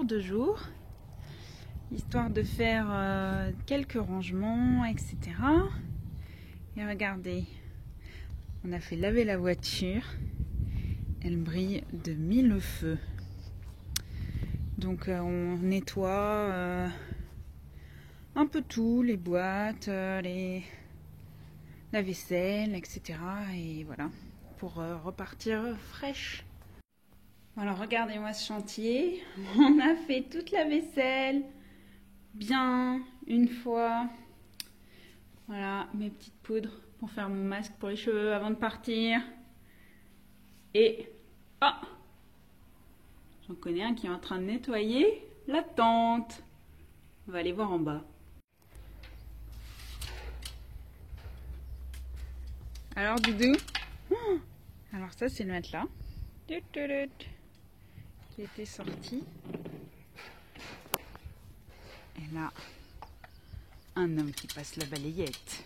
pour 2 jours, histoire de faire quelques rangements, etc. Et regardez, on a fait laver la voiture, elle brille de 1000 feux. Donc on nettoie un peu tout, les boîtes, la vaisselle, etc. Et voilà, pour repartir fraîche. Alors regardez-moi ce chantier, on a fait toute la vaisselle, bien, une fois. Voilà, mes petites poudres pour faire mon masque pour les cheveux avant de partir. Et, ah, j'en connais un qui est en train de nettoyer la tente. On va aller voir en bas. Alors Doudou, alors ça c'est le matelas qui était sorti. Et là, un homme qui passe la balayette.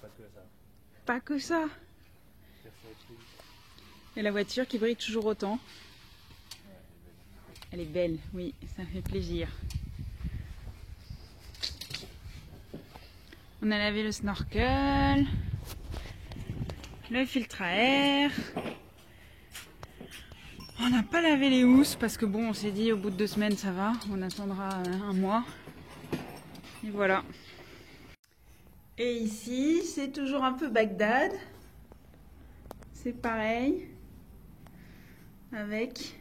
Pas que ça. Pas que ça. Et la voiture qui brille toujours autant. Elle est belle, oui, ça fait plaisir. On a lavé le snorkel, le filtre à air. On n'a pas lavé les housses parce que bon, on s'est dit au bout de 2 semaines ça va, on attendra 1 mois. Et voilà. Et ici, c'est toujours un peu Bagdad. C'est pareil. Avec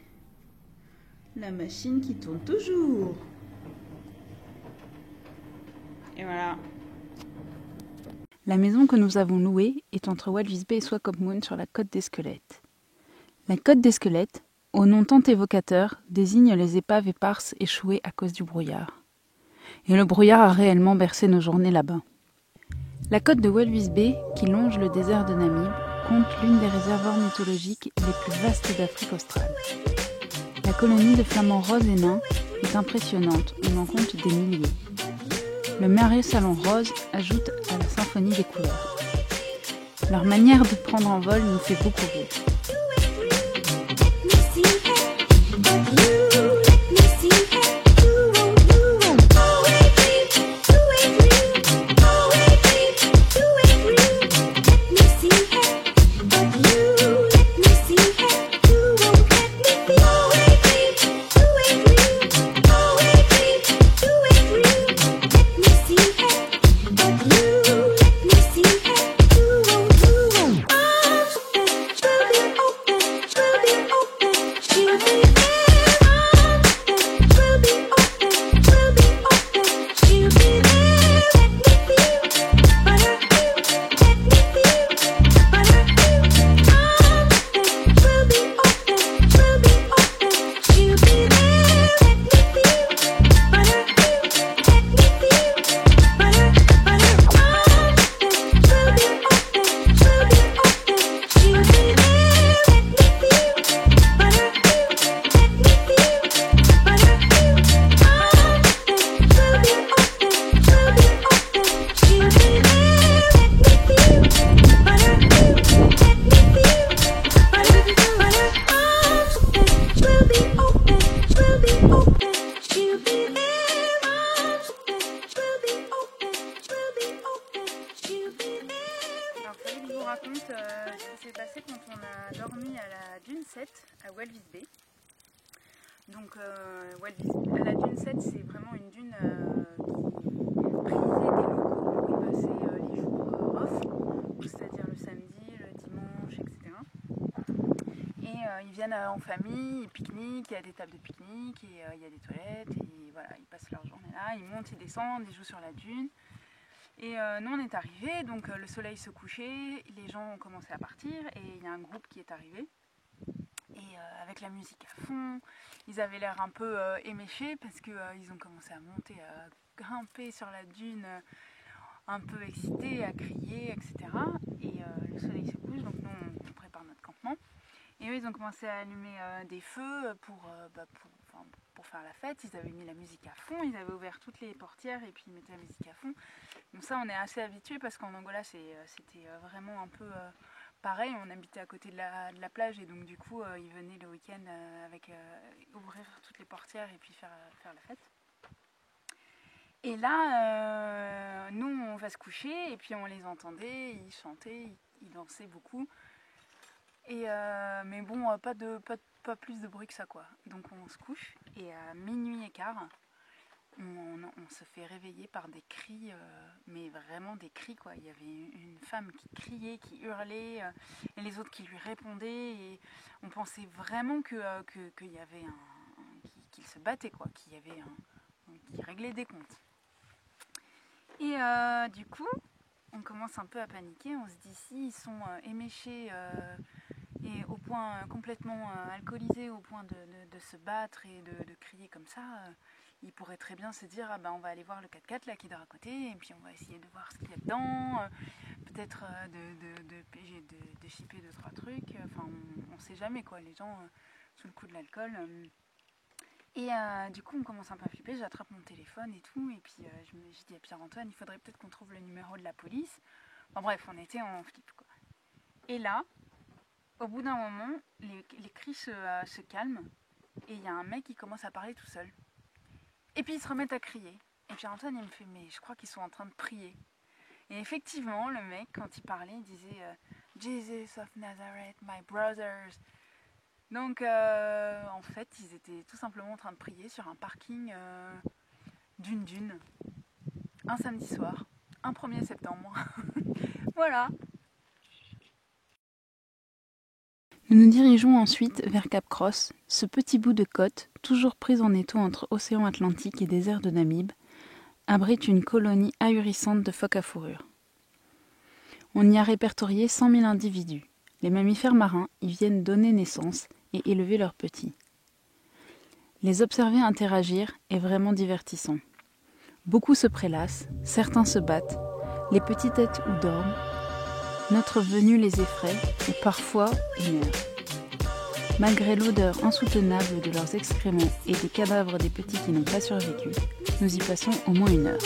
la machine qui tourne toujours. Et voilà. La maison que nous avons louée est entre Walvis Bay et Swakopmund sur la côte des Squelettes. La côte des Squelettes, au nom tant évocateur, désigne les épaves éparses échouées à cause du brouillard. Et le brouillard a réellement bercé nos journées là-bas. La côte de Walvis Bay, qui longe le désert de Namib, compte l'une des réservoirs mythologiques les plus vastes d'Afrique australe. La colonie de flamants roses et nains est impressionnante, on en compte des milliers. Le marais salon rose ajoute à la symphonie des couleurs. Leur manière de prendre en vol nous fait beaucoup rire. Raconte ce qui s'est passé quand on a dormi à la dune 7 à Walvis Bay. Donc la dune 7 c'est vraiment une dune qui est prisée des locaux pour y passer les jours off, c'est-à-dire le samedi, le dimanche, etc. Et ils viennent en famille, ils pique-niquent, il y a des tables de pique-nique, et il y a des toilettes, et voilà, ils passent leur journée là, ils montent, ils descendent, ils jouent sur la dune. Et nous on est arrivés, donc le soleil se couchait, les gens ont commencé à partir et il y a un groupe qui est arrivé. Et avec la musique à fond, ils avaient l'air un peu éméchés parce qu'ils ont commencé à monter, à grimper sur la dune, un peu excités, à crier, etc. Et le soleil se couche, donc nous on prépare notre campement. Et eux ils ont commencé à allumer des feux pour faire la fête. Ils avaient mis la musique à fond, ils avaient ouvert toutes les portières et puis ils mettaient la musique à fond. Donc ça on est assez habitués parce qu'en Angola c'était vraiment un peu pareil, on habitait à côté de la plage et donc du coup ils venaient le week-end ouvrir toutes les portières et puis faire la fête. Et là, nous on va se coucher et puis on les entendait, ils chantaient, ils dansaient beaucoup. Et mais bon, pas plus de bruit que ça quoi. Donc on se couche et à minuit et quart, on se fait réveiller par des cris, mais vraiment des cris quoi. Il y avait une femme qui criait, qui hurlait, et les autres qui lui répondaient. Et on pensait vraiment qu'il y avait qu'il se battait quoi, qu'il réglait des comptes. Et du coup, on commence un peu à paniquer. On se dit si ils sont éméchés et au point complètement alcoolisés, au point de se battre et de crier comme ça. Il pourrait très bien se dire on va aller voir le 4x4 là qui dort à côté et puis on va essayer de voir ce qu'il y a dedans, peut-être de shipper 2-3 trucs, enfin on sait jamais quoi, les gens sous le coup de l'alcool. Et du coup on commence un peu à flipper, j'attrape mon téléphone et tout et puis je dis à Pierre-Antoine il faudrait peut-être qu'on trouve le numéro de la police. Enfin bref, on était en flip quoi. Et là, au bout d'un moment, les cris se calment et il y a un mec qui commence à parler tout seul. Et puis ils se remettent à crier. Et puis Antoine il me fait mais je crois qu'ils sont en train de prier. Et effectivement le mec quand il parlait il disait Jesus of Nazareth, my brothers. Donc en fait ils étaient tout simplement en train de prier sur un parking d'une dune. Un samedi soir, un 1er septembre. Voilà. Nous nous dirigeons ensuite vers Cap Cross, ce petit bout de côte, toujours prise en étau entre océan Atlantique et désert de Namib, abrite une colonie ahurissante de phoques à fourrure. On y a répertorié 100 000 individus. Les mammifères marins y viennent donner naissance et élever leurs petits. Les observer interagir est vraiment divertissant. Beaucoup se prélassent, certains se battent, les petits têtent ou dorment. Notre venue les effraie et parfois énerve. Malgré l'odeur insoutenable de leurs excréments et des cadavres des petits qui n'ont pas survécu, nous y passons au moins 1 heure.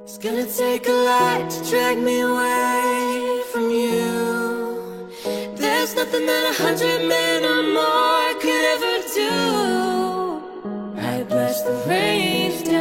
It's gonna take a lot to drag me away from you. There's nothing something that 100 men or more could ever do. I bless the rain.